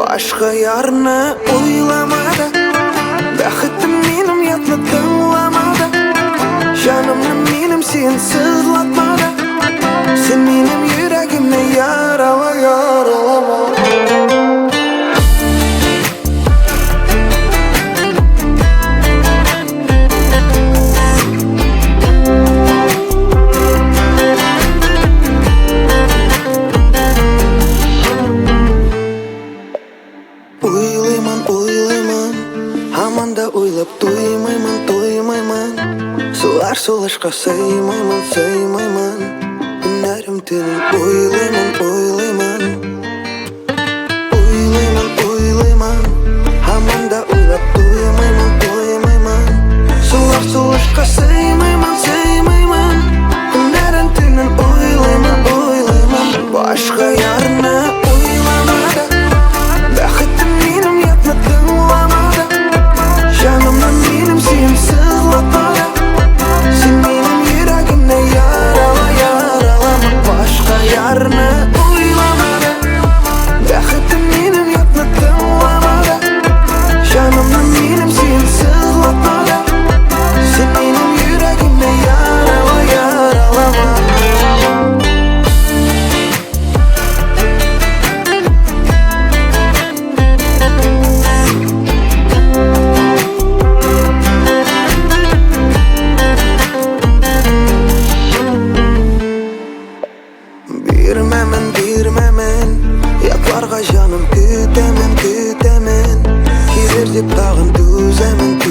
Başka yarını uylamada, бақытым менің ұятны тыңламада, жанымның менің сен сызлатмада, сен менің жүрегімді яралама. Ойлаймын, аманда ойлап тоймаймын. Солар солашқа сыймаймын. Үнәрім түнін ойлаймын. Аманда ойлап тоймаймын. Солар солашқа сыймаймын. Үнәрім түнін ойлаймын. Başka yarını uylamada, бақытым менің ұятны тыңламада, жанымнан менің сен сызлатмада, сен менің жүрегімді яралама. Başka yarını uylamada, бақытым менің ұятны тыңламада, жанымнан менің сен сызлатмада, сен менің жүрегімді яралама. Бермәмен, ятларға жаным күтәмен. Келер деп тағын төзәмен.